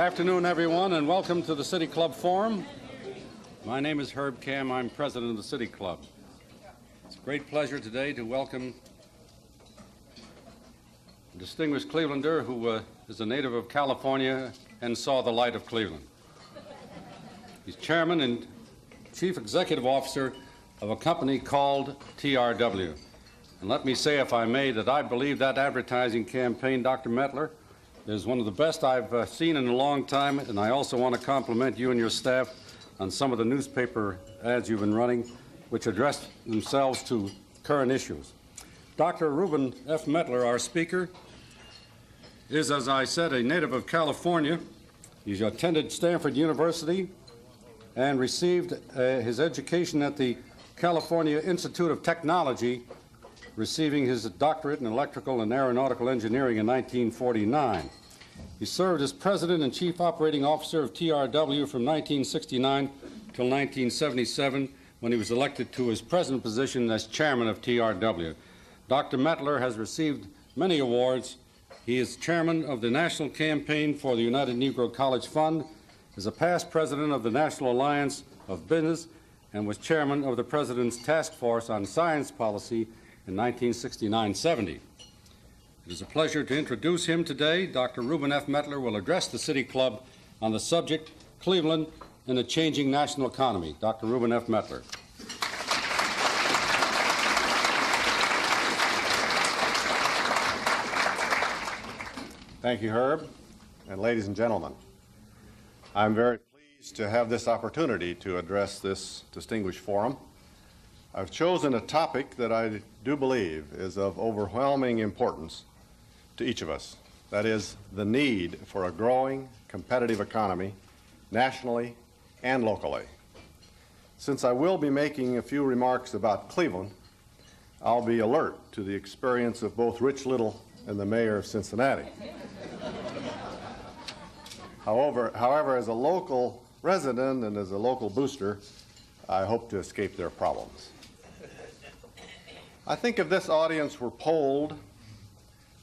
afternoon, everyone, and welcome to the City Club Forum. My name is Herb Kamm. I'm president of the City Club. It's a great pleasure today to welcome a distinguished Clevelander who is a native of California and saw the light of Cleveland. He's chairman and chief executive officer of a company called TRW. And let me say, if I may, that I believe that advertising campaign, Dr. Mettler, is one of the best I've seen in a long time, and I also want to compliment you and your staff on some of the newspaper ads you've been running, which address themselves to current issues. Dr. Reuben F. Mettler, our speaker, is, as I said, a native of California. He attended Stanford University and received his education at the California Institute of Technology, receiving his doctorate in electrical and aeronautical engineering in 1949. He served as president and chief operating officer of TRW from 1969 till 1977, when he was elected to his present position as chairman of TRW. Dr. Mettler has received many awards. He is chairman of the National Campaign for the United Negro College Fund, is a past president of the National Alliance of Business, and was chairman of the President's Task Force on Science Policy in 1969-70. It is a pleasure to introduce him today. Dr. Reuben F. Mettler will address the City Club on the subject, Cleveland in a Changing National Economy. Dr. Reuben F. Mettler. Thank you, Herb, and ladies and gentlemen. I'm very pleased to have this opportunity to address this distinguished forum. I've chosen a topic that I do believe is of overwhelming importance to each of us. That is the need for a growing, competitive economy, nationally and locally. Since I will be making a few remarks about Cleveland, I'll be alert to the experience of both Rich Little and the mayor of Cincinnati. However, as a local resident and as a local booster, I hope to escape their problems. I think if this audience were polled,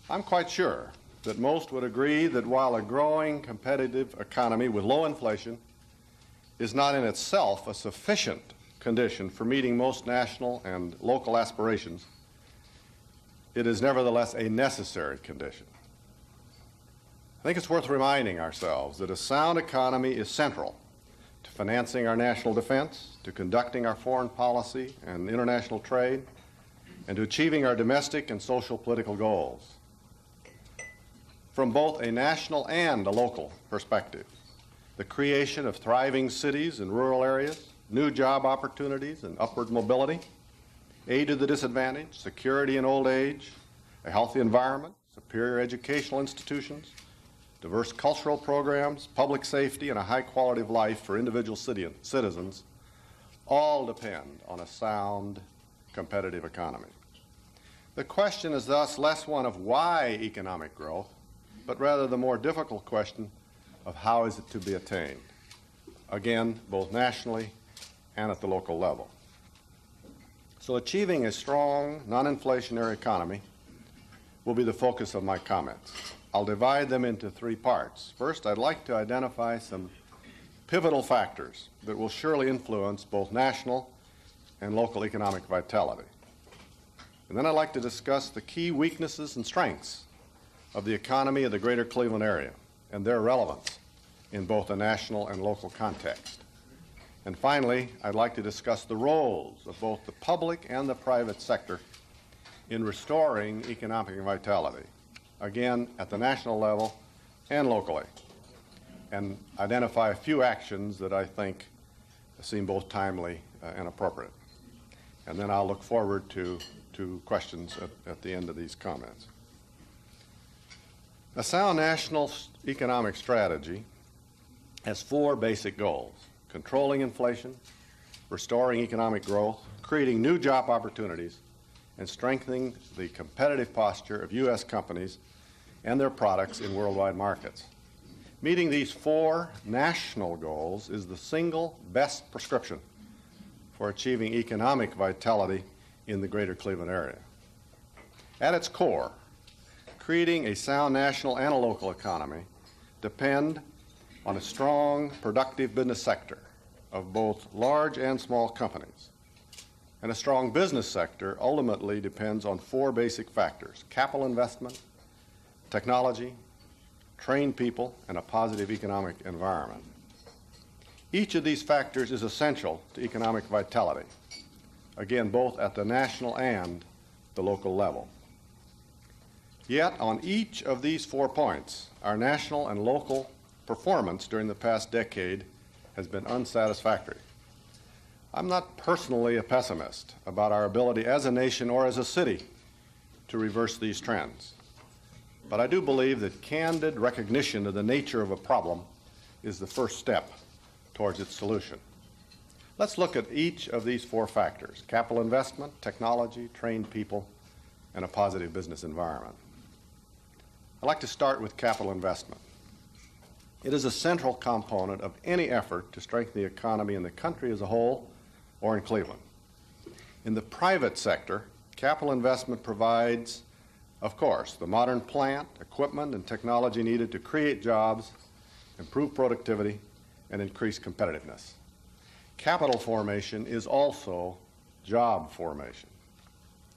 I'm quite sure that most would agree that while a growing competitive economy with low inflation is not in itself a sufficient condition for meeting most national and local aspirations, it is nevertheless a necessary condition. I think it's worth reminding ourselves that a sound economy is central to financing our national defense, to conducting our foreign policy and international trade, and to achieving our domestic and social political goals. From both a national and a local perspective, the creation of thriving cities and rural areas, new job opportunities and upward mobility, aid to the disadvantaged, security in old age, a healthy environment, superior educational institutions, diverse cultural programs, public safety, and a high quality of life for individual citizens all depend on a sound, competitive economy. The question is thus less one of why economic growth, but rather the more difficult question of how is it to be attained, again, both nationally and at the local level. So achieving a strong, non-inflationary economy will be the focus of my comments. I'll divide them into three parts. First, I'd like to identify some pivotal factors that will surely influence both national and local economic vitality. And then I'd like to discuss the key weaknesses and strengths of the economy of the greater Cleveland area and their relevance in both a national and local context. And finally, I'd like to discuss the roles of both the public and the private sector in restoring economic vitality, again, at the national level and locally, and identify a few actions that I think seem both timely and appropriate. And then I'll look forward to questions at the end of these comments. A sound national economic strategy has four basic goals: controlling inflation, restoring economic growth, creating new job opportunities, and strengthening the competitive posture of U.S. companies and their products in worldwide markets. Meeting these four national goals is the single best prescription for achieving economic vitality in the greater Cleveland area. At its core, creating a sound national and a local economy depend on a strong, productive business sector of both large and small companies. And a strong business sector ultimately depends on four basic factors: capital investment, technology, trained people, and a positive economic environment. Each of these factors is essential to economic vitality, again, both at the national and the local level. Yet, on each of these 4 points, our national and local performance during the past decade has been unsatisfactory. I'm not personally a pessimist about our ability as a nation or as a city to reverse these trends, but I do believe that candid recognition of the nature of a problem is the first step towards its solution. Let's look at each of these 4 factors: capital investment, technology, trained people, and a positive business environment. I'd like to start with capital investment. It is a central component of any effort to strengthen the economy in the country as a whole or in Cleveland. In the private sector, capital investment provides, of course, the modern plant, equipment, and technology needed to create jobs, improve productivity, and increase competitiveness. Capital formation is also job formation.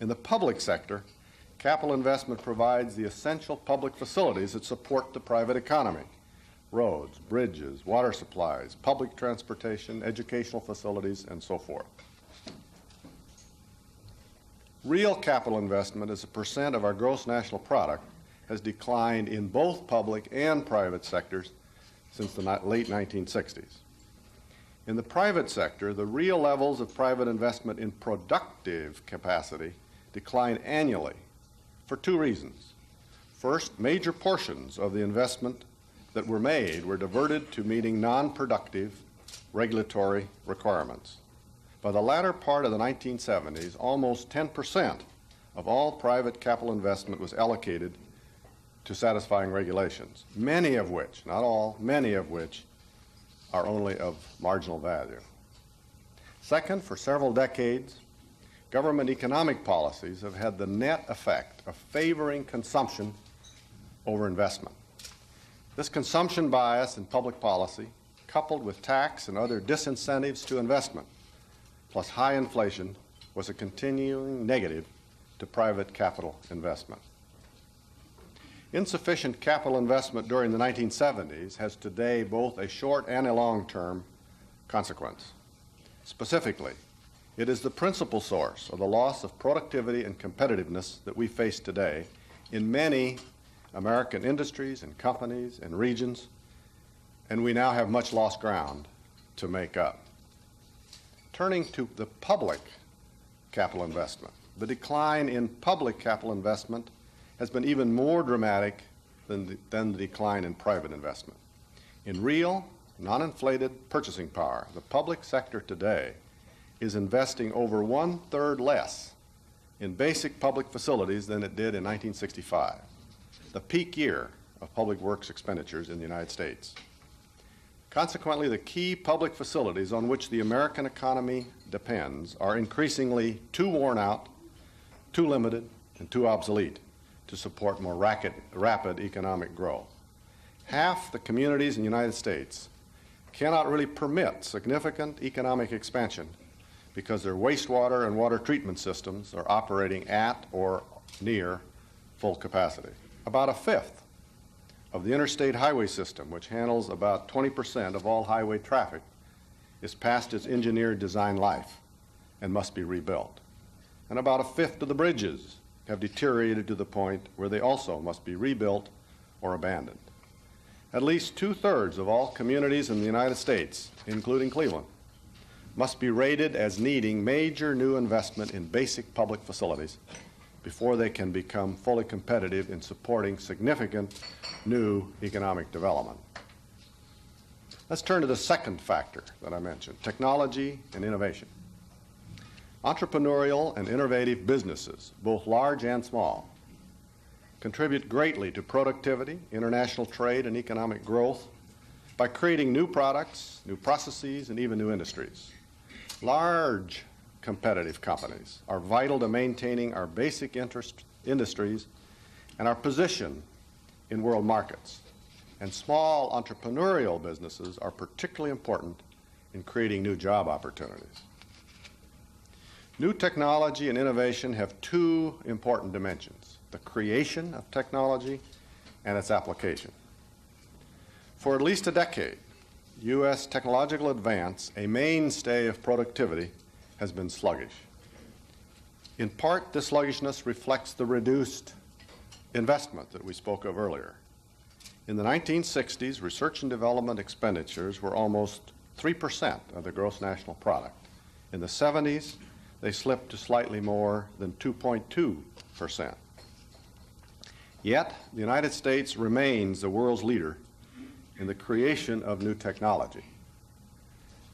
In the public sector, capital investment provides the essential public facilities that support the private economy: roads, bridges, water supplies, public transportation, educational facilities, and so forth. Real capital investment as a percent of our gross national product has declined in both public and private sectors since the late 1960s. In the private sector, the real levels of private investment in productive capacity decline annually for 2 reasons. First, major portions of the investment that were made were diverted to meeting non-productive regulatory requirements. By the latter part of the 1970s, almost 10% of all private capital investment was allocated to satisfying regulations, many of which, not all, many of which are only of marginal value. Second, for several decades, government economic policies have had the net effect of favoring consumption over investment. This consumption bias in public policy, coupled with tax and other disincentives to investment, plus high inflation, was a continuing negative to private capital investment. Insufficient capital investment during the 1970s has today both a short and a long-term consequence. Specifically, it is the principal source of the loss of productivity and competitiveness that we face today in many American industries and companies and regions, and we now have much lost ground to make up. Turning to the public capital investment, the decline in public capital investment has been even more dramatic than the decline in private investment. In real, non-inflated purchasing power, the public sector today is investing over 1/3 less in basic public facilities than it did in 1965, the peak year of public works expenditures in the United States. Consequently, the key public facilities on which the American economy depends are increasingly too worn out, too limited, and too obsolete to support more rapid economic growth. Half the communities in the United States cannot really permit significant economic expansion because their wastewater and water treatment systems are operating at or near full capacity. About 1/5 of the interstate highway system, which handles about 20% of all highway traffic, is past its engineered design life and must be rebuilt. And about 1/5 of the bridges have deteriorated to the point where they also must be rebuilt or abandoned. At least 2/3 of all communities in the United States, including Cleveland, must be rated as needing major new investment in basic public facilities before they can become fully competitive in supporting significant new economic development. Let's turn to the second factor that I mentioned: technology and innovation. Entrepreneurial and innovative businesses, both large and small, contribute greatly to productivity, international trade, and economic growth by creating new products, new processes, and even new industries. Large competitive companies are vital to maintaining our basic industries and our position in world markets. and small entrepreneurial businesses are particularly important in creating new job opportunities. New technology and innovation have two important dimensions: the creation of technology and its application. For at least a decade, U.S. technological advance, a mainstay of productivity, has been sluggish. In part, this sluggishness reflects the reduced investment that we spoke of earlier. In the 1960s, research and development expenditures were almost 3% of the gross national product. In the 70s, they slipped to slightly more than 2.2%. Yet, the United States remains the world's leader in the creation of new technology.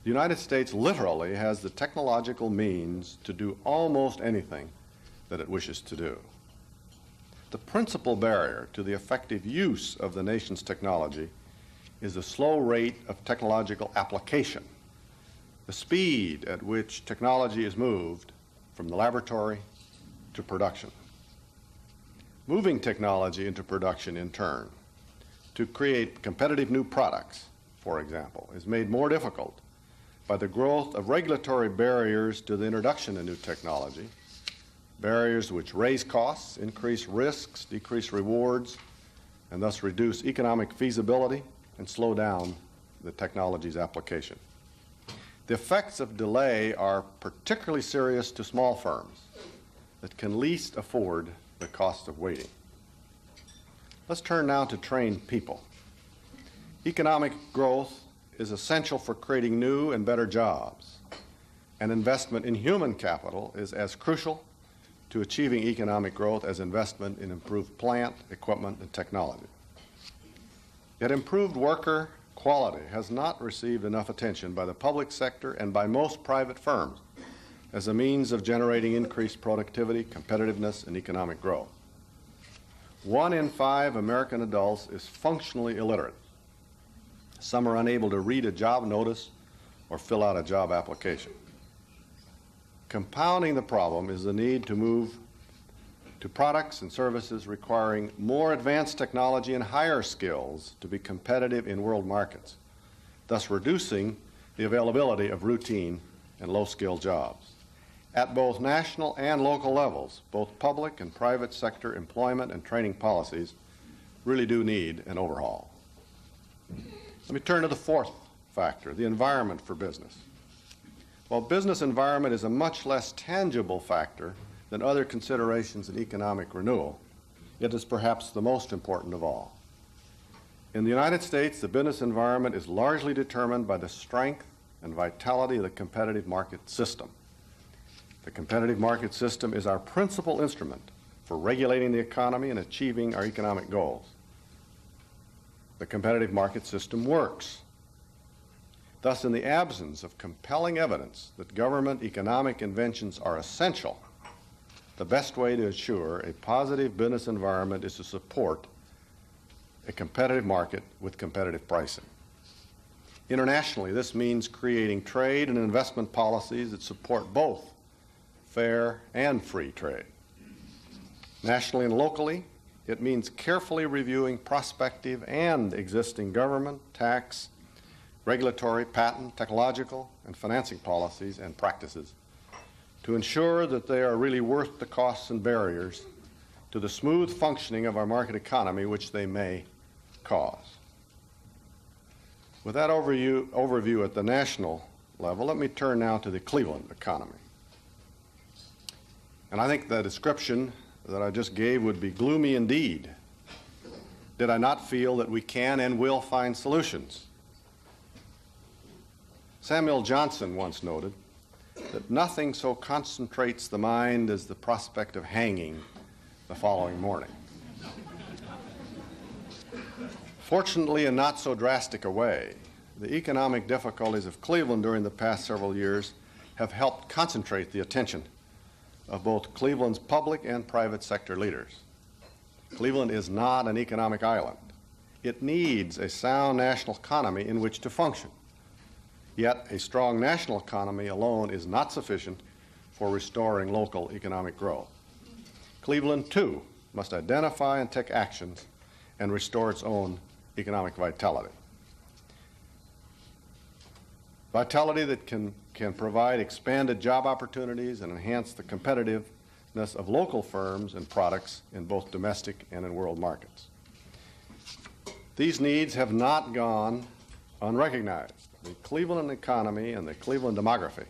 The United States literally has the technological means to do almost anything that it wishes to do. The principal barrier to the effective use of the nation's technology is the slow rate of technological application, the speed at which technology is moved from the laboratory to production. Moving technology into production, in turn, to create competitive new products, for example, is made more difficult by the growth of regulatory barriers to the introduction of new technology, barriers which raise costs, increase risks, decrease rewards, and thus reduce economic feasibility and slow down the technology's application. The effects of delay are particularly serious to small firms that can least afford the cost of waiting. Let's turn now to trained people. Economic growth is essential for creating new and better jobs, and investment in human capital is as crucial to achieving economic growth as investment in improved plant, equipment, and technology. Yet improved worker quality has not received enough attention by the public sector and by most private firms as a means of generating increased productivity, competitiveness, and economic growth. 1 in 5 American adults is functionally illiterate. Some are unable to read a job notice or fill out a job application. Compounding the problem is the need to move to products and services requiring more advanced technology and higher skills to be competitive in world markets, thus reducing the availability of routine and low-skilled jobs. At both national and local levels, both public and private sector employment and training policies really do need an overhaul. Let me turn to the fourth factor, the environment for business. While business environment is a much less tangible factor than other considerations in economic renewal, it is perhaps the most important of all. In the United States, the business environment is largely determined by the strength and vitality of the competitive market system. The competitive market system is our principal instrument for regulating the economy and achieving our economic goals. The competitive market system works. Thus, in the absence of compelling evidence that government economic inventions are essential, the best way to ensure a positive business environment is to support a competitive market with competitive pricing. Internationally, this means creating trade and investment policies that support both fair and free trade. Nationally and locally, it means carefully reviewing prospective and existing government, tax, regulatory, patent, technological, and financing policies and practices to ensure that they are really worth the costs and barriers to the smooth functioning of our market economy which they may cause. With that overview at the national level, let me turn now to the Cleveland economy. And I think the description that I just gave would be gloomy indeed did I not feel that we can and will find solutions. Samuel Johnson once noted that nothing so concentrates the mind as the prospect of hanging the following morning. Fortunately, in not so drastic a way, the economic difficulties of Cleveland during the past several years have helped concentrate the attention of both Cleveland's public and private sector leaders. Cleveland is not an economic island. It needs a sound national economy in which to function. Yet, a strong national economy alone is not sufficient for restoring local economic growth. Cleveland, too, must identify and take actions and restore its own economic vitality. Vitality that can provide expanded job opportunities and enhance the competitiveness of local firms and products in both domestic and in world markets. These needs have not gone unrecognized. The Cleveland economy and the Cleveland demography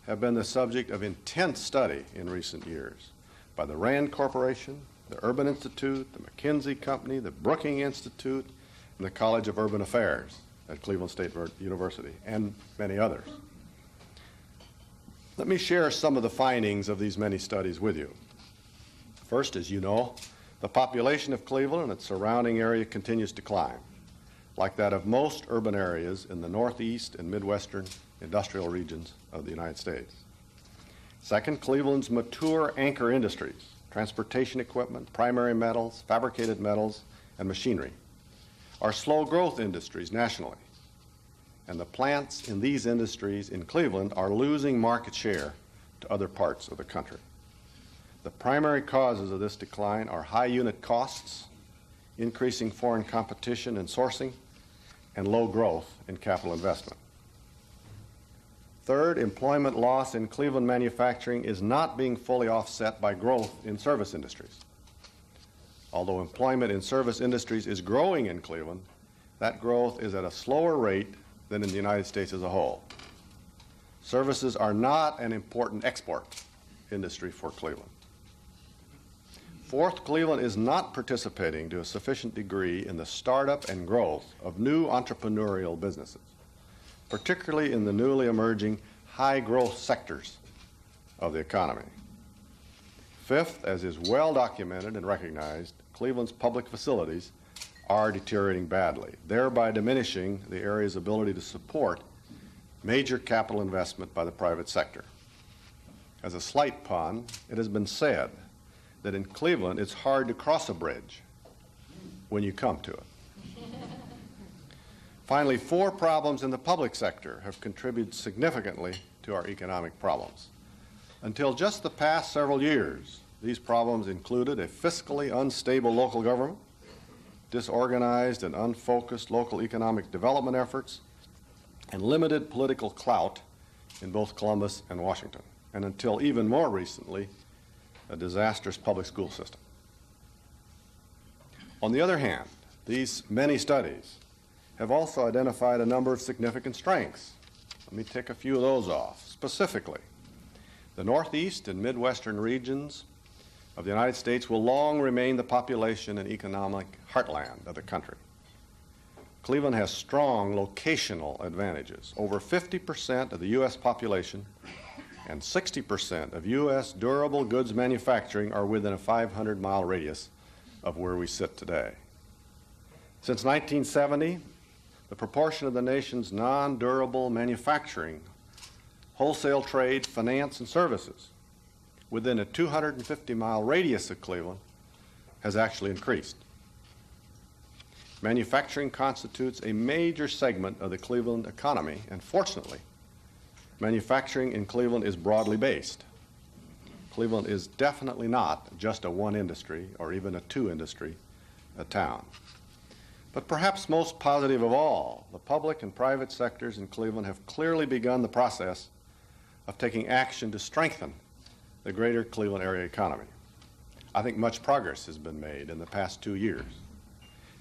have been the subject of intense study in recent years by the Rand Corporation, the Urban Institute, the McKinsey Company, the Brookings Institute, and the College of Urban Affairs at Cleveland State University, and many others. Let me share some of the findings of these many studies with you. First, as you know, the population of Cleveland and its surrounding area continues to climb, like that of most urban areas in the Northeast and Midwestern industrial regions of the United States. Second, Cleveland's mature anchor industries, transportation equipment, primary metals, fabricated metals, and machinery, are slow growth industries nationally, and the plants in these industries in Cleveland are losing market share to other parts of the country. The primary causes of this decline are high unit costs, increasing foreign competition and sourcing, and low growth in capital investment. Third, employment loss in Cleveland manufacturing is not being fully offset by growth in service industries. Although employment in service industries is growing in Cleveland, that growth is at a slower rate than in the United States as a whole. Services are not an important export industry for Cleveland. Fourth, Cleveland is not participating to a sufficient degree in the startup and growth of new entrepreneurial businesses, particularly in the newly emerging high-growth sectors of the economy. Fifth, as is well documented and recognized, Cleveland's public facilities are deteriorating badly, thereby diminishing the area's ability to support major capital investment by the private sector. As a slight pun, it has been said that in Cleveland it's hard to cross a bridge when you come to it. Finally, four problems in the public sector have contributed significantly to our economic problems. Until just the past several years, these problems included a fiscally unstable local government, disorganized and unfocused local economic development efforts, and limited political clout in both Columbus and Washington, and until even more recently, a disastrous public school system. On the other hand, these many studies have also identified a number of significant strengths. Let me tick a few of those off. Specifically, the Northeast and Midwestern regions of the United States will long remain the population and economic heartland of the country. Cleveland has strong locational advantages. Over 50% of the U.S. population and 60% of U.S. durable goods manufacturing are within a 500-mile radius of where we sit today. Since 1970, the proportion of the nation's non-durable manufacturing, wholesale trade, finance, and services within a 250-mile radius of Cleveland has actually increased. Manufacturing constitutes a major segment of the Cleveland economy, and fortunately, manufacturing in Cleveland is broadly based. Cleveland is definitely not just a one-industry or even a two-industry town. But perhaps most positive of all, the public and private sectors in Cleveland have clearly begun the process of taking action to strengthen the greater Cleveland area economy. I think much progress has been made in the past 2 years.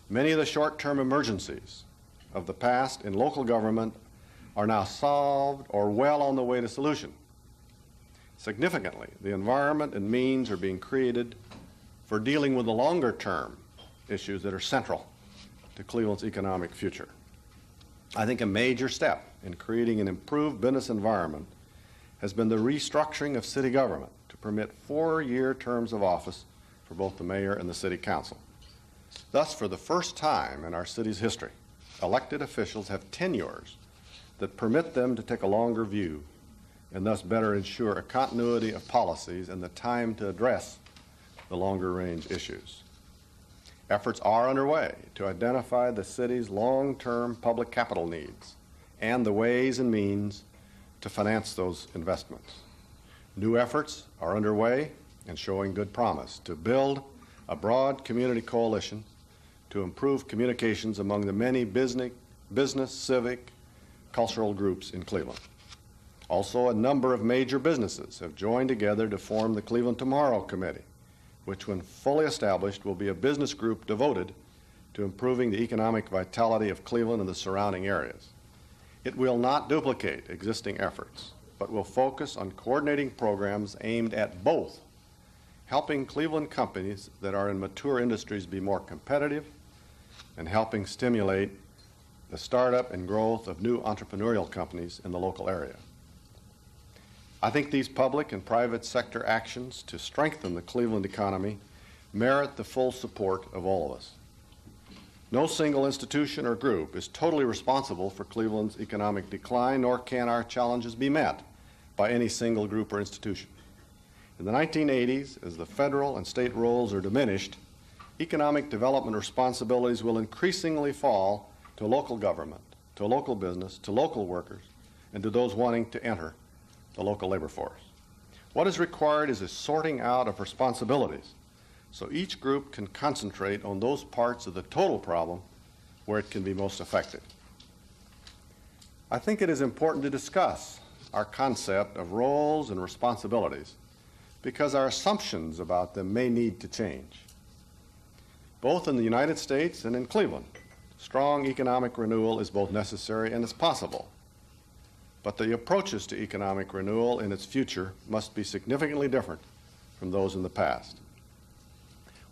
Many of the short-term emergencies of the past in local government are now solved or well on the way to solution. Significantly, the environment and means are being created for dealing with the longer-term issues that are central to Cleveland's economic future. I think a major step in creating an improved business environment has been the restructuring of city government to permit 4-year terms of office for both the mayor and the city council. Thus, for the first time in our city's history, elected officials have tenures that permit them to take a longer view and thus better ensure a continuity of policies and the time to address the longer-range issues. Efforts are underway to identify the city's long-term public capital needs and the ways and means to finance those investments. New efforts are underway and showing good promise to build a broad community coalition to to improve communications among the many business, civic, cultural groups in Cleveland. Also, a number of major businesses have joined together to form the Cleveland Tomorrow Committee, which, when fully established, will be a business group devoted to improving the economic vitality of Cleveland and the surrounding areas. It will not duplicate existing efforts, but will focus on coordinating programs aimed at both helping Cleveland companies that are in mature industries be more competitive and helping stimulate the startup and growth of new entrepreneurial companies in the local area. I think these public and private sector actions to strengthen the Cleveland economy merit the full support of all of us. No single institution or group is totally responsible for Cleveland's economic decline, nor can our challenges be met by any single group or institution. In the 1980s, as the federal and state roles are diminished, economic development responsibilities will increasingly fall to local government, to local business, to local workers, and to those wanting to enter the local labor force. What is required is a sorting out of responsibilities so each group can concentrate on those parts of the total problem where it can be most effective. I think it is important to discuss our concept of roles and responsibilities because our assumptions about them may need to change. Both in the United States and in Cleveland, strong economic renewal is both necessary and is possible. But the approaches to economic renewal in its future must be significantly different from those in the past.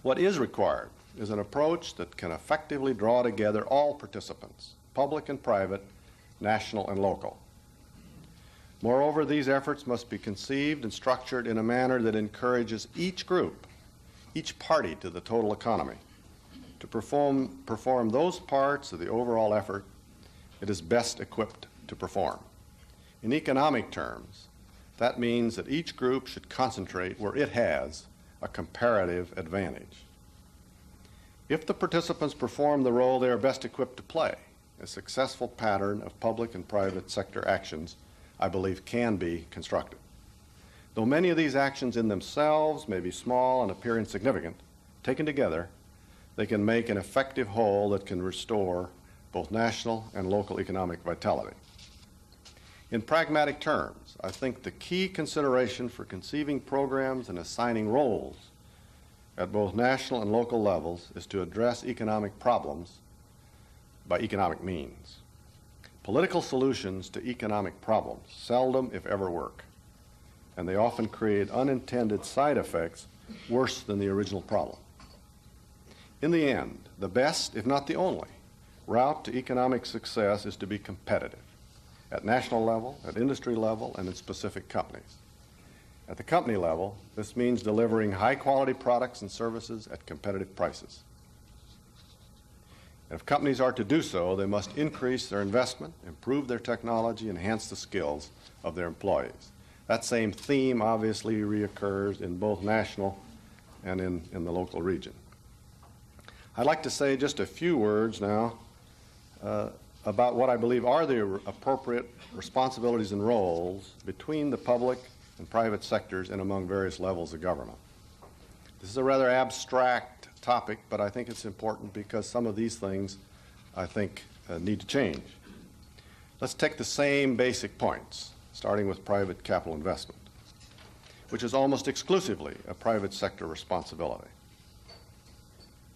What is required is an approach that can effectively draw together all participants, public and private, national and local. Moreover, these efforts must be conceived and structured in a manner that encourages each group, each party to the total economy, to perform those parts of the overall effort it is best equipped to perform. In economic terms, that means that each group should concentrate where it has a comparative advantage. If the participants perform the role they are best equipped to play, a successful pattern of public and private sector actions, I believe, can be constructed. Though many of these actions in themselves may be small and appear insignificant, taken together, they can make an effective whole that can restore both national and local economic vitality. In pragmatic terms, I think the key consideration for conceiving programs and assigning roles at both national and local levels is to address economic problems by economic means. Political solutions to economic problems seldom, if ever, work, and they often create unintended side effects worse than the original problem. In the end, the best, if not the only, route to economic success is to be competitive at national level, at industry level, and in specific companies. At the company level, this means delivering high-quality products and services at competitive prices. And if companies are to do so, they must increase their investment, improve their technology, enhance the skills of their employees. That same theme obviously reoccurs in both national and in the local region. I'd like to say just a few words now about what I believe are the appropriate responsibilities and roles between the public and private sectors and among various levels of government. This is a rather abstract topic, but I think it's important because some of these things, I think, need to change. Let's take the same basic points, starting with private capital investment, which is almost exclusively a private sector responsibility.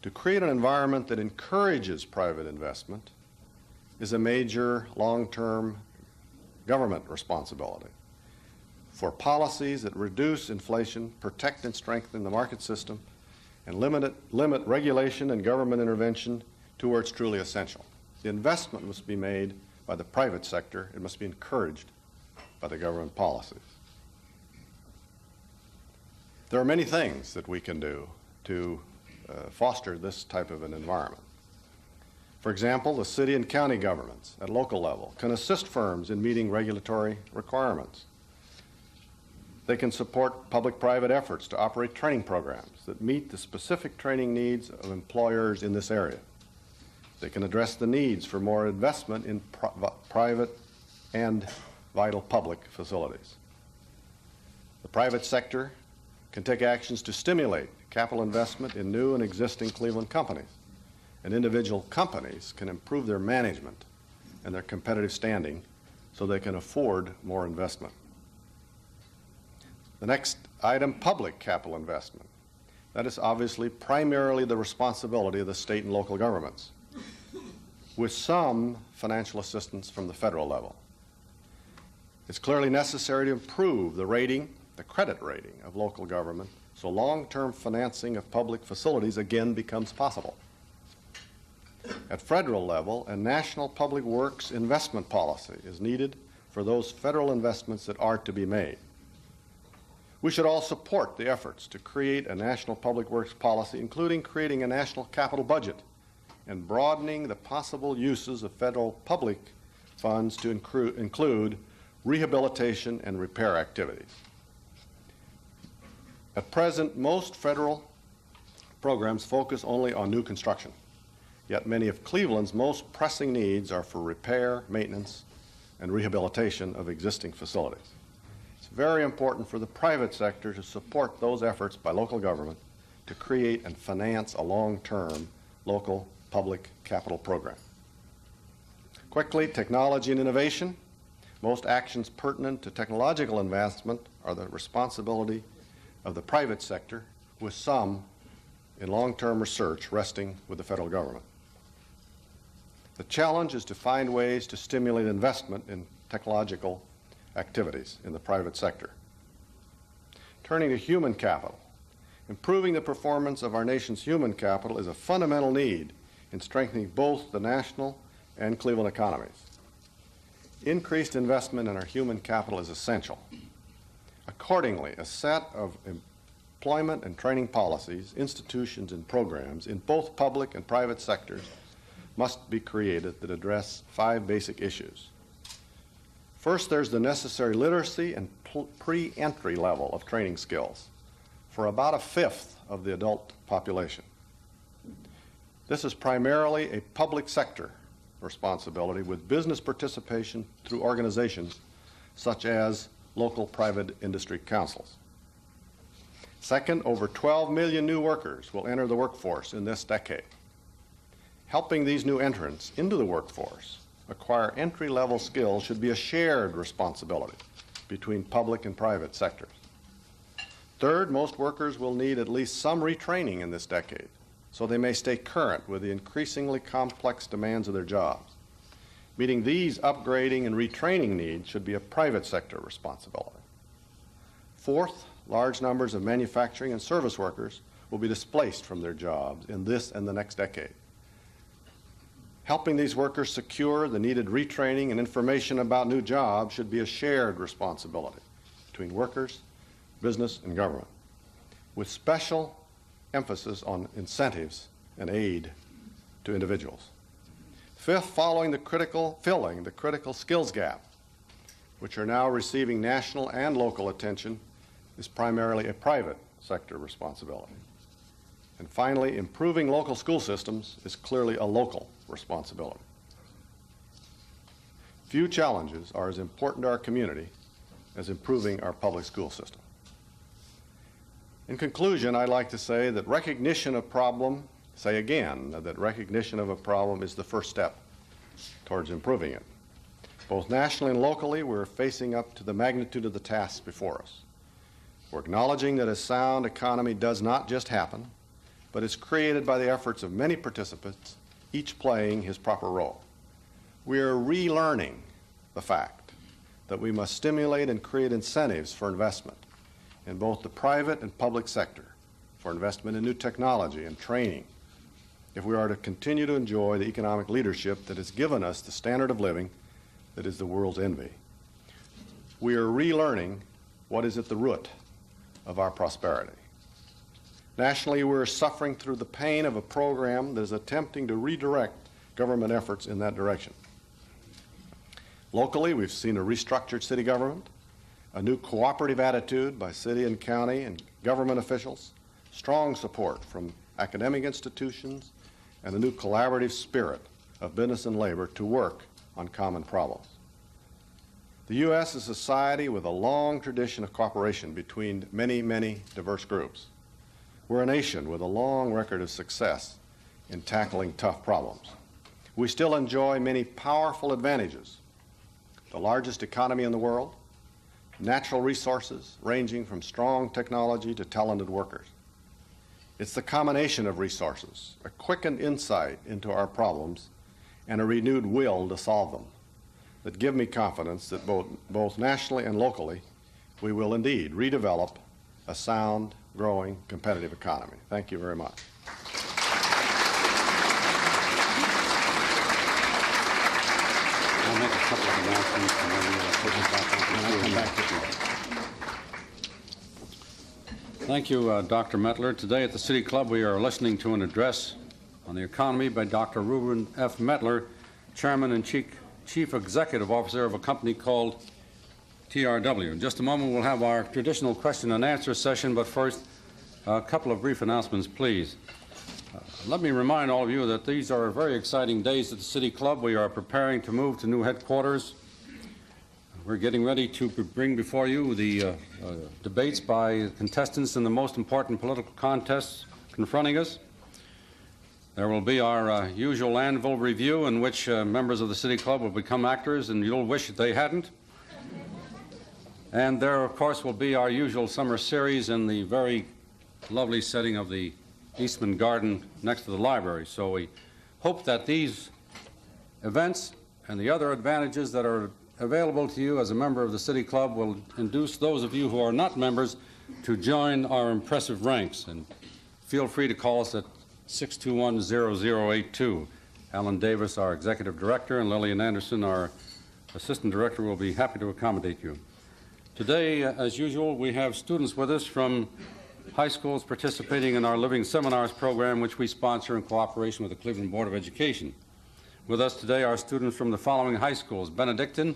To create an environment that encourages private investment is a major long-term government responsibility. For policies that reduce inflation, protect and strengthen the market system, and limit regulation and government intervention to where it's truly essential. The investment must be made by the private sector. It must be encouraged by the government policies. There are many things that we can do to foster this type of an environment. For example, the city and county governments at local level can assist firms in meeting regulatory requirements. They can support public-private efforts to operate training programs that meet the specific training needs of employers in this area. They can address the needs for more investment in private and vital public facilities. The private sector can take actions to stimulate capital investment in new and existing Cleveland companies and individual companies can improve their management and their competitive standing so they can afford more investment. The next item, public capital investment. That is obviously primarily the responsibility of the state and local governments, with some financial assistance from the federal level. It's clearly necessary to improve the rating, the credit rating of local government, so long-term financing of public facilities again becomes possible. At federal level, a national public works investment policy is needed for those federal investments that are to be made. We should all support the efforts to create a national public works policy, including creating a national capital budget and broadening the possible uses of federal public funds to include rehabilitation and repair activities. At present, most federal programs focus only on new construction, yet many of Cleveland's most pressing needs are for repair, maintenance, and rehabilitation of existing facilities. It's very important for the private sector to support those efforts by local government to create and finance a long-term local public capital program. Quickly, technology and innovation. Most actions pertinent to technological advancement are the responsibility of the private sector, with some in long-term research resting with the federal government. The challenge is to find ways to stimulate investment in technological activities in the private sector. Turning to human capital. Improving the performance of our nation's human capital is a fundamental need in strengthening both the national and Cleveland economies. Increased investment in our human capital is essential. Accordingly, a set of employment and training policies, institutions, and programs in both public and private sectors must be created that address 5 basic issues. First, there's the necessary literacy and pre-entry level of training skills for about 1/5 of the adult population. This is primarily a public sector responsibility, with business participation through organizations such as local private industry councils. Second, over 12 million new workers will enter the workforce in this decade. Helping these new entrants into the workforce acquire entry-level skills should be a shared responsibility between public and private sectors. Third, most workers will need at least some retraining in this decade, so they may stay current with the increasingly complex demands of their jobs. Meeting these upgrading and retraining needs should be a private sector responsibility. Fourth, large numbers of manufacturing and service workers will be displaced from their jobs in this and the next decade. Helping these workers secure the needed retraining and information about new jobs should be a shared responsibility between workers, business, and government, with special emphasis on incentives and aid to individuals. Fifth, filling the critical skills gap, which are now receiving national and local attention, is primarily a private sector responsibility. And finally, improving local school systems is clearly a local responsibility. Few challenges are as important to our community as improving our public school system. In conclusion, I'd like to say that recognition of problem, say again, that recognition of a problem is the first step towards improving it. Both nationally and locally, we're facing up to the magnitude of the tasks before us. We're acknowledging that a sound economy does not just happen, but is created by the efforts of many participants, each playing his proper role. We are relearning the fact that we must stimulate and create incentives for investment in both the private and public sector, for investment in new technology and training, if we are to continue to enjoy the economic leadership that has given us the standard of living that is the world's envy. We are relearning what is at the root of our prosperity. Nationally, we're suffering through the pain of a program that is attempting to redirect government efforts in that direction. Locally, we've seen a restructured city government, a new cooperative attitude by city and county and government officials, strong support from academic institutions, and a new collaborative spirit of business and labor to work on common problems. The U.S. is a society with a long tradition of cooperation between many, many diverse groups. We're a nation with a long record of success in tackling tough problems. We still enjoy many powerful advantages: the largest economy in the world, natural resources ranging from strong technology to talented workers. It's the combination of resources, a quickened insight into our problems, and a renewed will to solve them that give me confidence that both nationally and locally we will indeed redevelop a sound, growing, competitive economy. Thank you very much. I'll make a couple of announcements and then we'll put it back on. I'll come back to you. Thank you, Dr. Mettler. Today at the City Club we are listening to an address on the economy by Dr. Reuben F. Mettler, Chairman and Chief Executive Officer of a company called TRW. In just a moment we'll have our traditional question and answer session, but first a couple of brief announcements, please. Let me remind all of you that these are very exciting days at the City Club. We are preparing to move to new headquarters. We're getting ready to bring before you the debates by contestants in the most important political contests confronting us. There will be our usual annual review in which members of the City Club will become actors, and you'll wish that they hadn't. And there, of course, will be our usual summer series in the very lovely setting of the Eastman Garden next to the library. So we hope that these events and the other advantages that are available to you as a member of the City Club will induce those of you who are not members to join our impressive ranks. And feel free to call us at 621-0082. Alan Davis, our Executive Director, and Lillian Anderson, our Assistant Director, will be happy to accommodate you. Today, as usual, we have students with us from high schools participating in our Living Seminars program, which we sponsor in cooperation with the Cleveland Board of Education. With us today are students from the following high schools: Benedictine,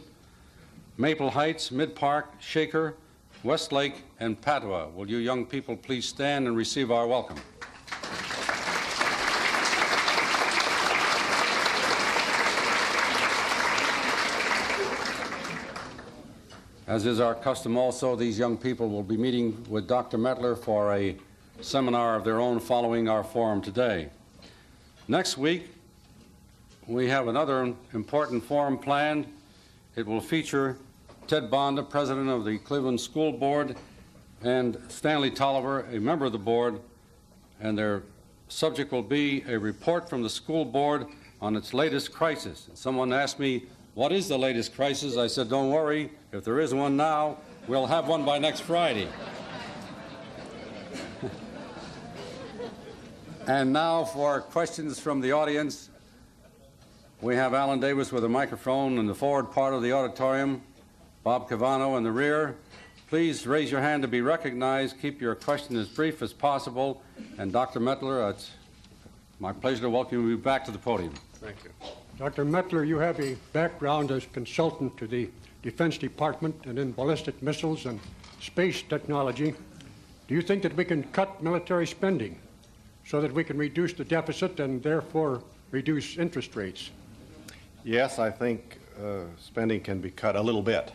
Maple Heights, Mid-Park, Shaker, Westlake, and Padua. Will you young people please stand and receive our welcome? As is our custom also, these young people will be meeting with Dr. Mettler for a seminar of their own following our forum today. Next week, we have another important forum planned. It will feature Ted Bonda, President of the Cleveland School Board, and Stanley Tolliver, a member of the board, and their subject will be a report from the school board on its latest crisis. Someone asked me, what is the latest crisis? I said, don't worry, if there is one now, we'll have one by next Friday. And now for questions from the audience. We have Alan Davis with a microphone in the forward part of the auditorium, Bob Cavano in the rear. Please raise your hand to be recognized. Keep your question as brief as possible. And Dr. Mettler, it's my pleasure to welcome you back to the podium. Thank you. Dr. Mettler, you have a background as consultant to the Defense Department and in ballistic missiles and space technology. Do you think that we can cut military spending so that we can reduce the deficit and therefore reduce interest rates? Yes, I think spending can be cut a little bit,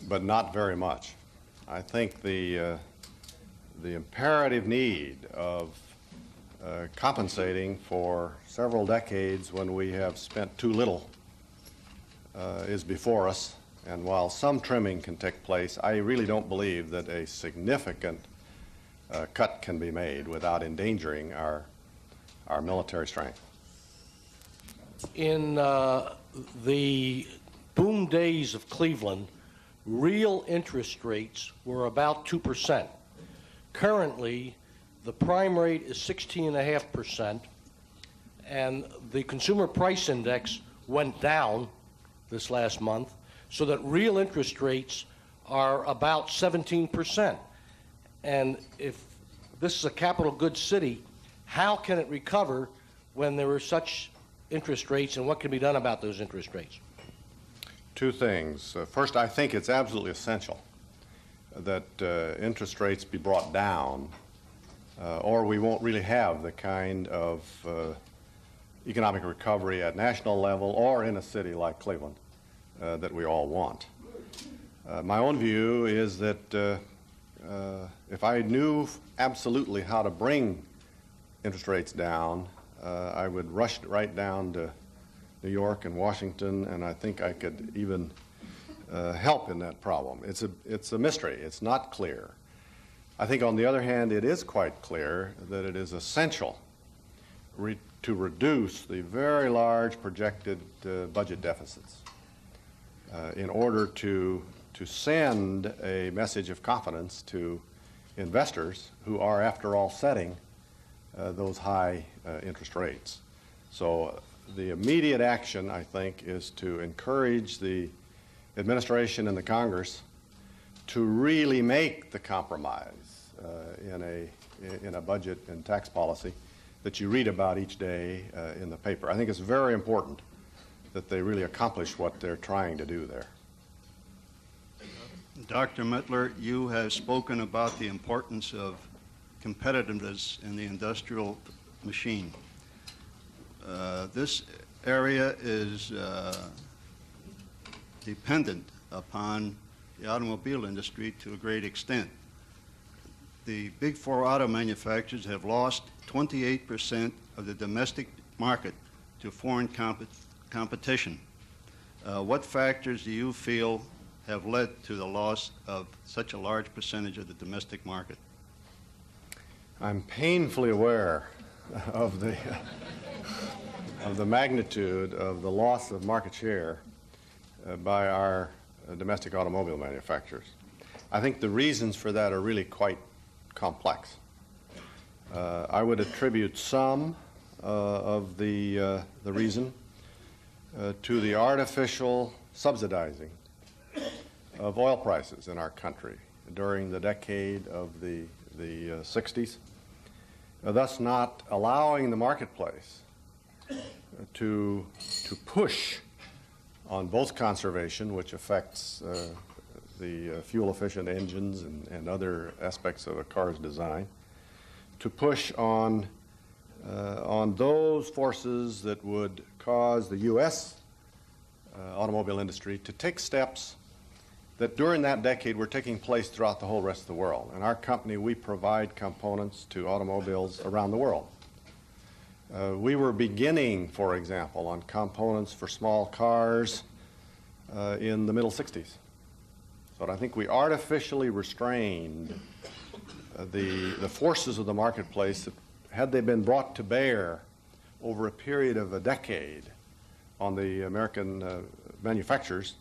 but not very much. I think the imperative need of compensating for several decades when we have spent too little is before us. And while some trimming can take place, I really don't believe that a significant cut can be made without endangering our military strength. In the boom days of Cleveland, real interest rates were about 2%. Currently, the prime rate is 16.5%, and the consumer price index went down this last month, so that real interest rates are about 17%. And if this is a capital goods city, how can it recover when there are such interest rates, and what can be done about those interest rates? Two things. First, I think it's absolutely essential that interest rates be brought down, or we won't really have the kind of economic recovery at national level or in a city like Cleveland that we all want. My own view is that if I knew absolutely how to bring interest rates down, I would rush right down to New York and Washington, and I think I could even help in that problem. It's a mystery. It's not clear. I think, on the other hand, it is quite clear that it is essential to reduce the very large projected budget deficits in order to send a message of confidence to investors who are, after all, setting those high interest rates. So the immediate action, I think, is to encourage the administration and the Congress to really make the compromise in a budget and tax policy that you read about each day in the paper. I think it's very important that they really accomplish what they're trying to do there. Dr. Mettler, you have spoken about the importance of competitiveness in the industrial machine. This area is dependent upon the automobile industry to a great extent. The big four auto manufacturers have lost 28% of the domestic market to foreign competition. What factors do you feel have led to the loss of such a large percentage of the domestic market? I'm painfully aware of the magnitude of the loss of market share by our domestic automobile manufacturers. I think the reasons for that are really quite complex. I would attribute some of the reason to the artificial subsidizing of oil prices in our country during the decade of the 60s, thus not allowing the marketplace to push on both conservation, which affects the fuel-efficient engines and other aspects of a car's design, to push on those forces that would cause the U.S. Automobile industry to take steps that during that decade were taking place throughout the whole rest of the world. In our company, we provide components to automobiles around the world. We were beginning, for example, on components for small cars in the middle 60s. So I think we artificially restrained the forces of the marketplace that, had they been brought to bear over a period of a decade on the American manufacturers,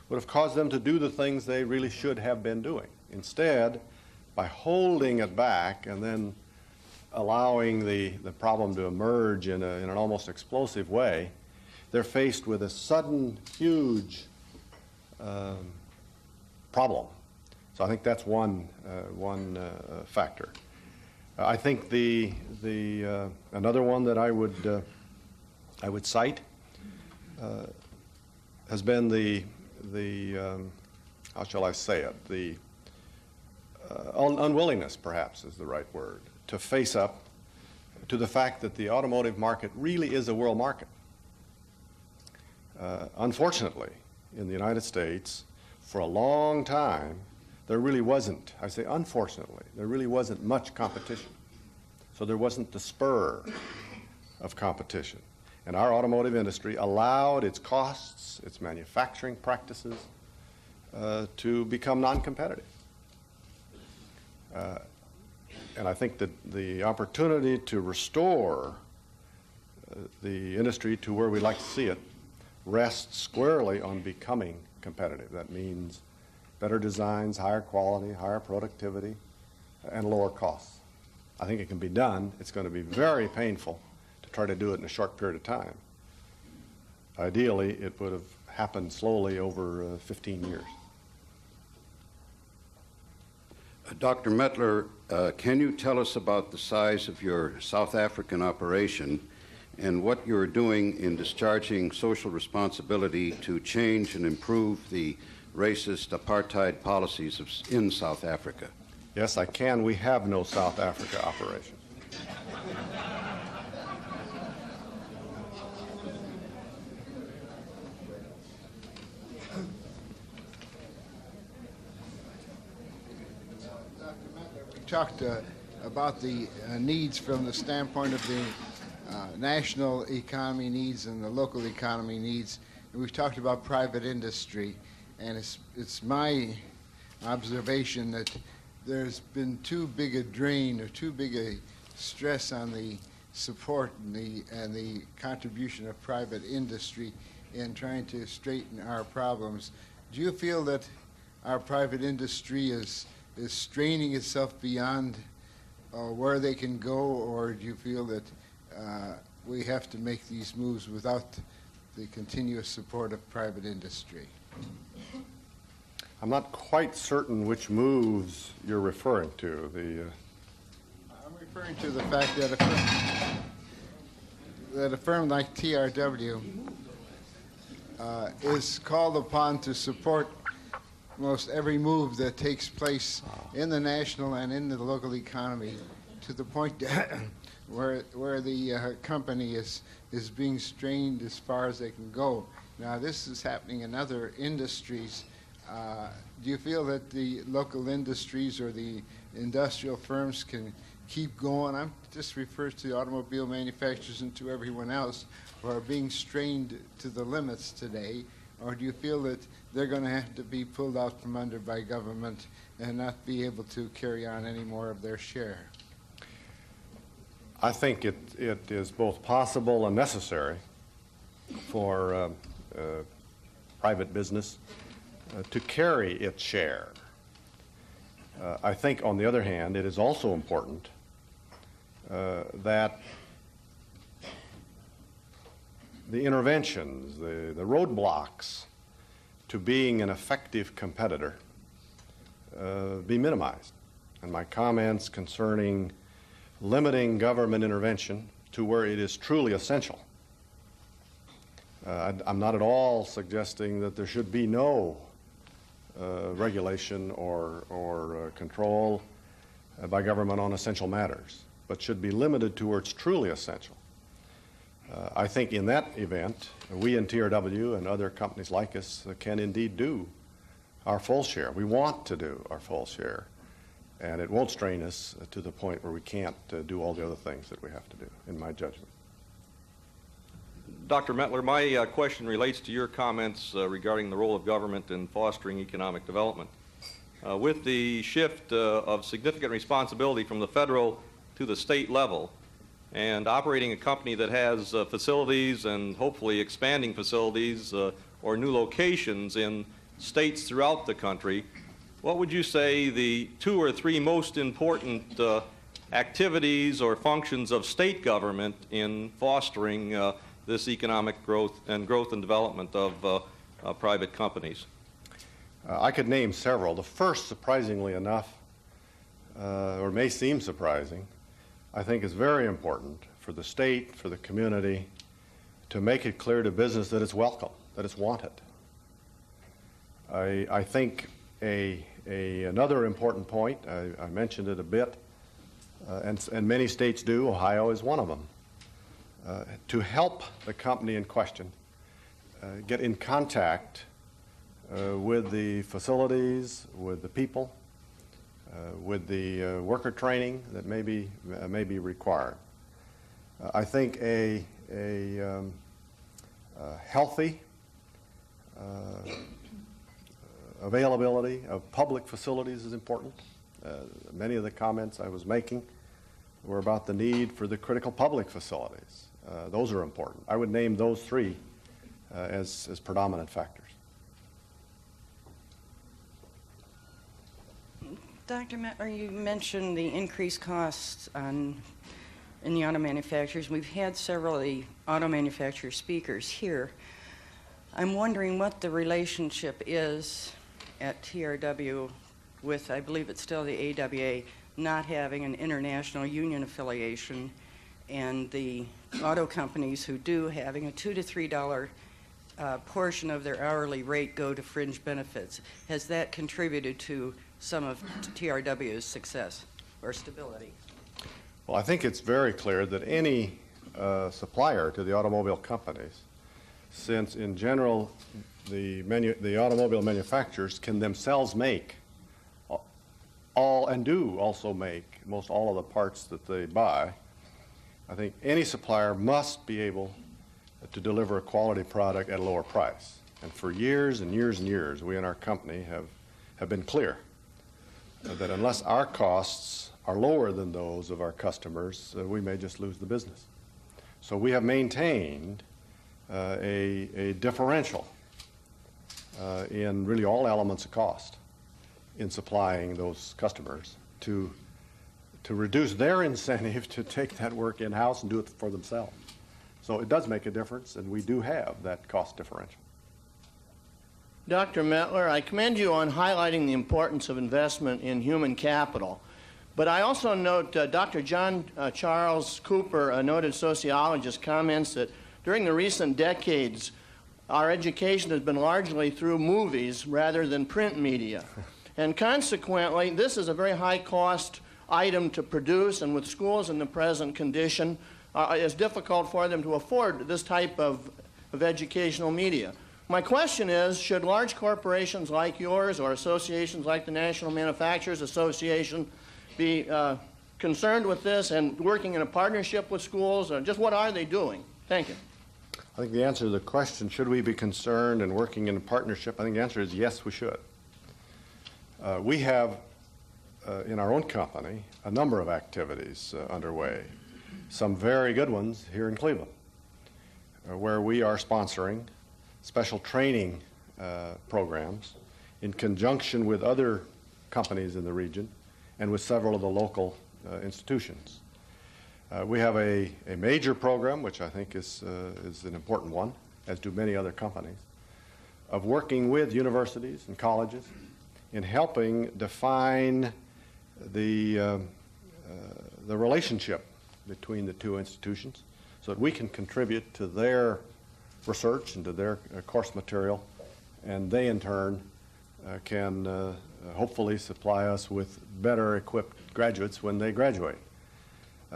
would have caused them to do the things they really should have been doing. Instead, by holding it back and then allowing the problem to emerge in an almost explosive way, they're faced with a sudden, huge problem. So I think that's one factor. I think another one that I would cite has been the how shall I say it, the unwillingness, perhaps is the right word, to face up to the fact that the automotive market really is a world market. Unfortunately, in the United States, for a long time, there really wasn't, I say unfortunately, there really wasn't much competition. So there wasn't the spur of competition. And our automotive industry allowed its costs, its manufacturing practices, to become non-competitive. And I think that the opportunity to restore the industry to where we'd like to see it rests squarely on becoming competitive. That means better designs, higher quality, higher productivity, and lower costs. I think it can be done. It's going to be very painful to try to do it in a short period of time. Ideally, it would have happened slowly over 15 years. Dr. Mettler, can you tell us about the size of your South African operation and what you're doing in discharging social responsibility to change and improve the racist apartheid policies in South Africa? Yes, I can. We have no South Africa operation. Talked about the needs from the standpoint of the national economy needs and the local economy needs. And we've talked about private industry, and it's my observation that there's been too big a drain or too big a stress on the support and the contribution of private industry in trying to straighten our problems. Do you feel that our private industry is straining itself beyond where they can go, or do you feel that we have to make these moves without the continuous support of private industry? I'm not quite certain which moves you're referring to. I'm referring to the fact that a firm like TRW is called upon to support most every move that takes place in the national and in the local economy, to the point where the company is being strained as far as they can go. Now, this is happening in other industries. Do you feel that the local industries or the industrial firms can keep going? I'm just referring to the automobile manufacturers and to everyone else who are being strained to the limits today, or do you feel that they're going to have to be pulled out from under by government and not be able to carry on any more of their share? I think it is both possible and necessary for private business to carry its share. I think, on the other hand, it is also important that the interventions, the roadblocks to being an effective competitor be minimized. And my comments concerning limiting government intervention to where it is truly essential. I'm not at all suggesting that there should be no regulation or control by government on essential matters, but should be limited to where it's truly essential. I think in that event, we in TRW and other companies like us can indeed do our full share. We want to do our full share, and it won't strain us to the point where we can't do all the other things that we have to do, in my judgment. Dr. Mettler, my question relates to your comments regarding the role of government in fostering economic development. With the shift of significant responsibility from the federal to the state level, and operating a company that has facilities and hopefully expanding facilities or new locations in states throughout the country, what would you say the 2 or 3 most important activities or functions of state government in fostering this economic growth and development of private companies? I could name several. The first, surprisingly enough, or may seem surprising, I think is very important for the state, for the community, to make it clear to business that it's welcome, that it's wanted. I think another important point, I mentioned it a bit, and many states do, Ohio is one of them, to help the company in question get in contact with the facilities, with the people, with the worker training that may be required. I think a healthy availability of public facilities is important. Many of the comments I was making were about the need for the critical public facilities. Those are important. I would name those 3 as predominant factors. Dr. Mettler, you mentioned the increased costs in the auto manufacturers. We've had several of the auto manufacturer speakers here. I'm wondering what the relationship is at TRW with, I believe it's still the AWA, not having an international union affiliation, and the auto companies who do having a $2 to $3 portion of their hourly rate go to fringe benefits. Has that contributed to some of TRW's success or stability? Well, I think it's very clear that any supplier to the automobile companies, since in general the automobile manufacturers can themselves make all and do also make most all of the parts that they buy, I think any supplier must be able to deliver a quality product at a lower price. And for years and years and years, we in our company have been clear that unless our costs are lower than those of our customers, we may just lose the business. So we have maintained a differential in really all elements of cost in supplying those customers to reduce their incentive to take that work in-house and do it for themselves. So it does make a difference, and we do have that cost differential. Dr. Mettler, I commend you on highlighting the importance of investment in human capital. But I also note Dr. John Charles Cooper, a noted sociologist, comments that during the recent decades, our education has been largely through movies rather than print media. And consequently, this is a very high-cost item to produce, and with schools in the present condition, it's difficult for them to afford this type of educational media. My question is, should large corporations like yours or associations like the National Manufacturers Association be concerned with this and working in a partnership with schools? Or just what are they doing? Thank you. I think the answer to the question, should we be concerned and working in a partnership, I think the answer is yes, we should. We have, in our own company, a number of activities underway, some very good ones here in Cleveland, where we are sponsoring special training programs in conjunction with other companies in the region and with several of the local institutions. We have a major program, which I think is an important one, as do many other companies, of working with universities and colleges in helping define the relationship between the two institutions so that we can contribute to their research and to their course material, and they in turn can hopefully supply us with better equipped graduates when they graduate.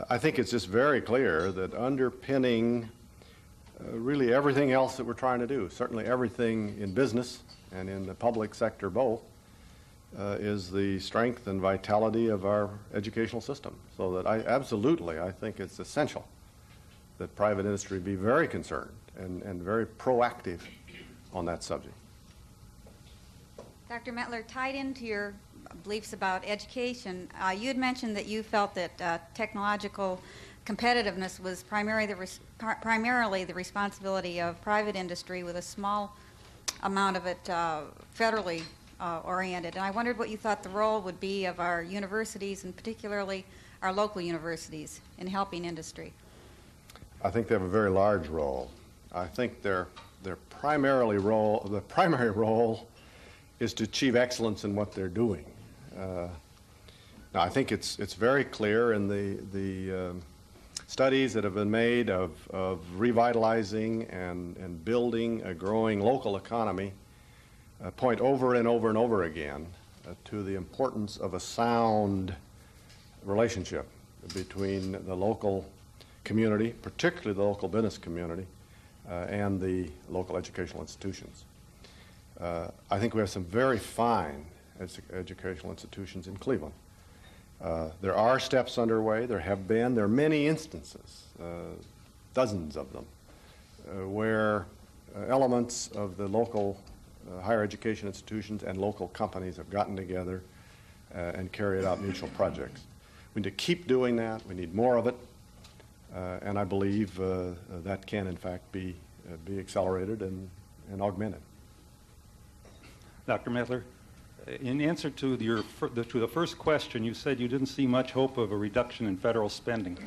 I think it's just very clear that underpinning really everything else that we're trying to do, certainly everything in business and in the public sector both, is the strength and vitality of our educational system. So that I think it's essential that private industry be very concerned and very proactive on that subject. Dr. Mettler, tied into your beliefs about education, you had mentioned that you felt that technological competitiveness was primarily the responsibility of private industry, with a small amount of it federally oriented. And I wondered what you thought the role would be of our universities, and particularly our local universities, in helping industry. I think they have a very large role. I think their primary role is to achieve excellence in what they're doing. Now, I think it's very clear in the studies that have been made of revitalizing and building a growing local economy point over and over and over again to the importance of a sound relationship between the local community, particularly the local business community, and the local educational institutions. I think we have some very fine educational institutions in Cleveland. There are steps underway. There are many instances, dozens of them, where elements of the local higher education institutions and local companies have gotten together and carried out mutual projects. We need to keep doing that. We need more of it. And I believe that can, in fact, be accelerated and augmented. Dr. Mettler, in answer to the first question, you said you didn't see much hope of a reduction in federal spending.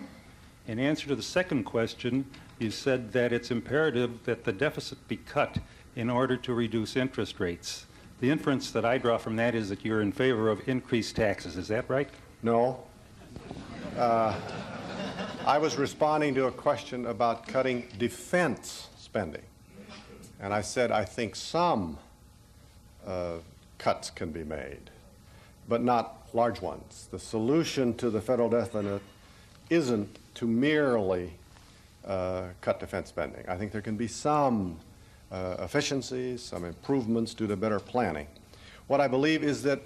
In answer to the second question, you said that it's imperative that the deficit be cut in order to reduce interest rates. The inference that I draw from that is that you're in favor of increased taxes. Is that right? No. I was responding to a question about cutting defense spending. And I said I think some cuts can be made, but not large ones. The solution to the federal deficit isn't to merely cut defense spending. I think there can be some efficiencies, some improvements due to better planning. What I believe is that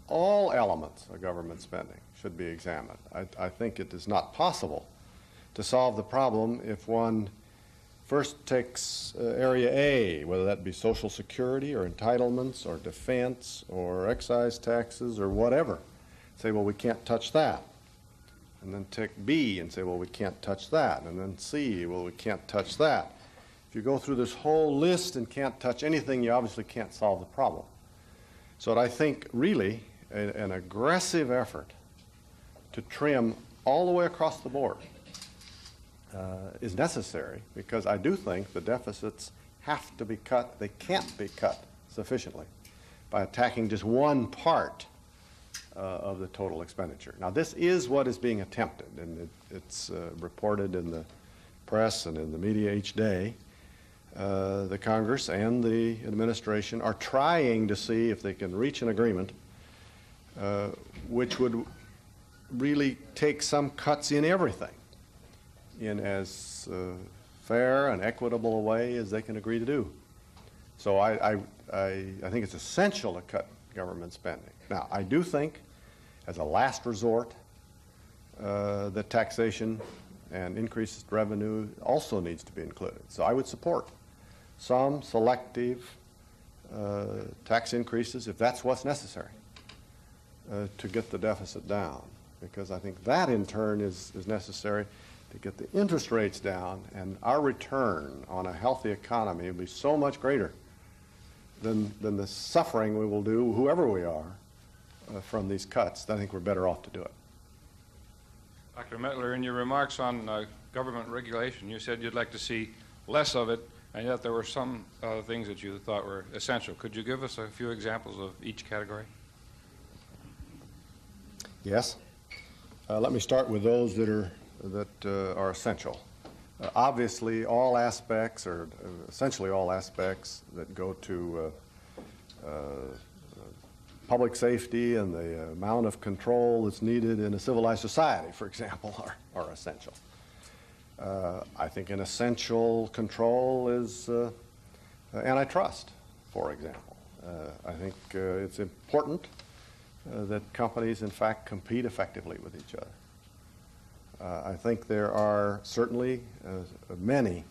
all elements of government spending should be examined. I think it is not possible to solve the problem if one first takes area A, whether that be Social Security or entitlements or defense or excise taxes or whatever. Say, well, we can't touch that. And then take B and say, well, we can't touch that. And then C, well, we can't touch that. If you go through this whole list and can't touch anything, you obviously can't solve the problem. So I think really an aggressive effort to trim all the way across the board is necessary, because I do think the deficits have to be cut. They can't be cut sufficiently by attacking just one part of the total expenditure. Now, this is what is being attempted, and it's reported in the press and in the media each day. The Congress and the administration are trying to see if they can reach an agreement which would really take some cuts in everything in as fair and equitable a way as they can agree to do. So I think it's essential to cut government spending. Now, I do think, as a last resort, that taxation and increased revenue also needs to be included. So I would support some selective tax increases if that's what's necessary to get the deficit down, because I think that in turn is necessary to get the interest rates down, and our return on a healthy economy will be so much greater than the suffering we will do, whoever we are, from these cuts. I think we're better off to do it. Dr. Mettler, in your remarks on government regulation, you said you'd like to see less of it, and yet there were some things that you thought were essential. Could you give us a few examples of each category? Yes. Let me start with those that are essential. Obviously, all aspects, or essentially all aspects, that go to public safety and the amount of control that's needed in a civilized society, for example, are essential. I think an essential control is antitrust, for example. I think it's important that companies, in fact, compete effectively with each other. I think there are certainly many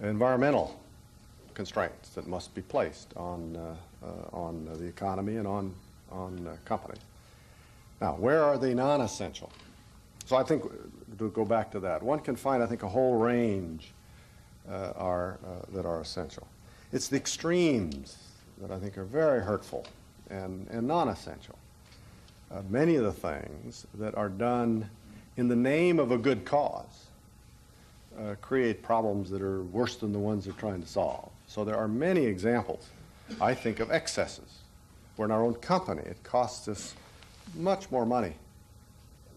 environmental constraints that must be placed on the economy and on companies. Now, where are they non-essential? So I think, to go back to that, one can find, I think, a whole range that are essential. It's the extremes that I think are very hurtful and non-essential. Many of the things that are done in the name of a good cause create problems that are worse than the ones they're trying to solve. So there are many examples, I think, of excesses where in our own company it costs us much more money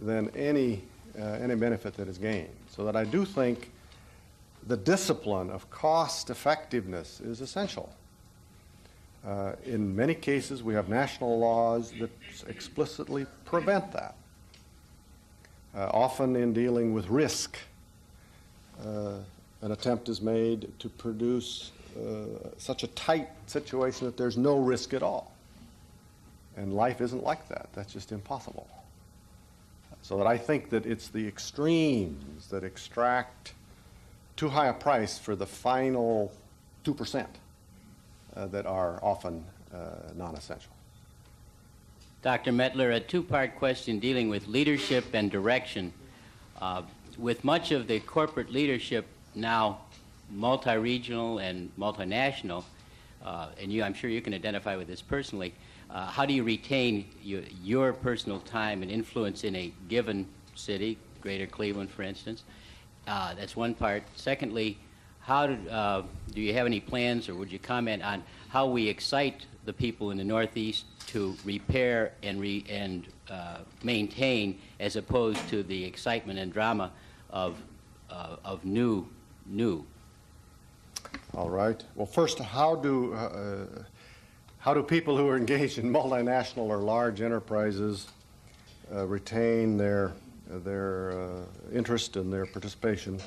than any benefit that is gained. So that I do think the discipline of cost effectiveness is essential. In many cases, we have national laws that explicitly prevent that. Often in dealing with risk, an attempt is made to produce such a tight situation that there's no risk at all. And life isn't like that. That's just impossible. So that I think that it's the extremes that extract too high a price for the final 2% that are often non-essential. Dr. Mettler, a two-part question dealing with leadership and direction. With much of the corporate leadership now multi-regional and multinational, and I'm sure you can identify with this personally, how do you retain your personal time and influence in a given city, Greater Cleveland, for instance? That's one part. Secondly, how do you have any plans, or would you comment on how we excite the people in the Northeast to repair and maintain, as opposed to the excitement and drama of new? All right. Well, first, how do people who are engaged in multinational or large enterprises retain their interest and their participation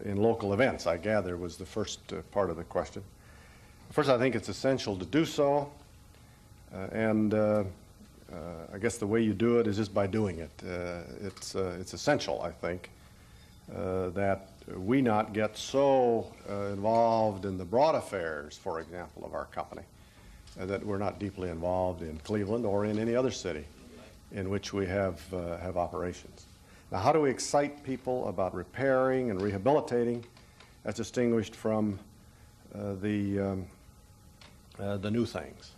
in local events, I gather, was the first part of the question. First, I think it's essential to do so, and I guess the way you do it is just by doing it. It's essential, I think, that we not get so involved in the broad affairs, for example, of our company, that we're not deeply involved in Cleveland or in any other city in which we have operations. Now, how do we excite people about repairing and rehabilitating as distinguished from the new things?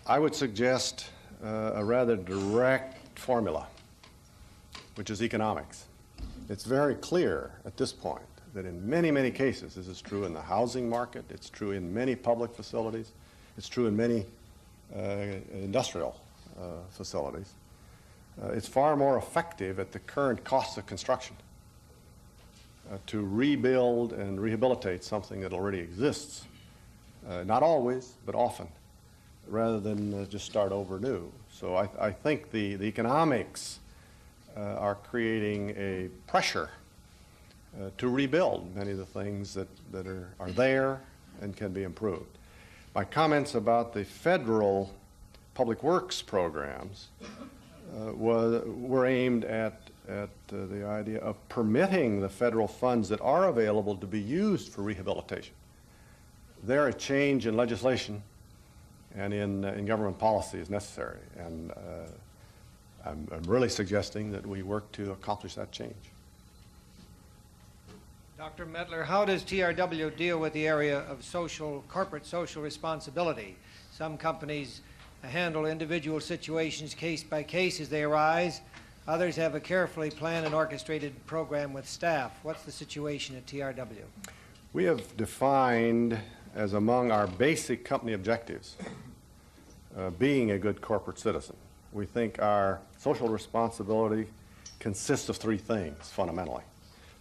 I would suggest a rather direct formula, which is economics. It's very clear at this point that in many, many cases, this is true in the housing market, it's true in many public facilities, it's true in many industrial facilities. It's far more effective at the current costs of construction to rebuild and rehabilitate something that already exists, not always, but often, rather than just start over new. So I think the economics are creating a pressure to rebuild many of the things that are there and can be improved. My comments about the federal public works programs were aimed at the idea of permitting the federal funds that are available to be used for rehabilitation. There, a change in legislation and in government policy is necessary, and I'm really suggesting that we work to accomplish that change. Dr. Mettler, how does TRW deal with the area of corporate social responsibility? Some companies handle individual situations case by case as they arise. Others have a carefully planned and orchestrated program with staff. What's the situation at TRW? We have defined as among our basic company objectives being a good corporate citizen. We think our social responsibility consists of three things, fundamentally.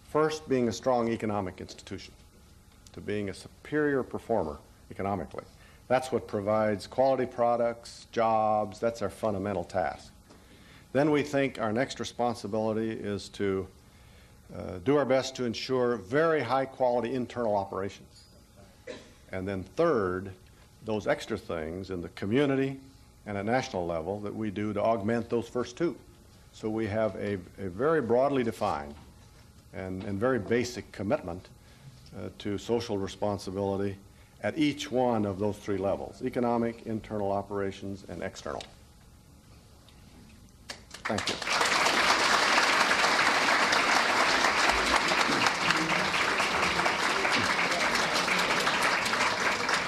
First, being a strong economic institution, to being a superior performer economically. That's what provides quality products, jobs. That's our fundamental task. Then we think our next responsibility is to do our best to ensure very high quality internal operations. And then third, those extra things in the community and at national level that we do to augment those first two. So we have a very broadly defined and very basic commitment to social responsibility at each one of those three levels: economic, internal operations, and external. Thank you.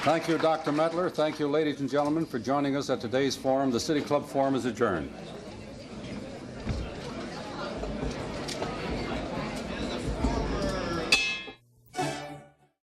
Thank you, Dr. Mettler. Thank you, ladies and gentlemen, for joining us at today's forum. The City Club Forum is adjourned.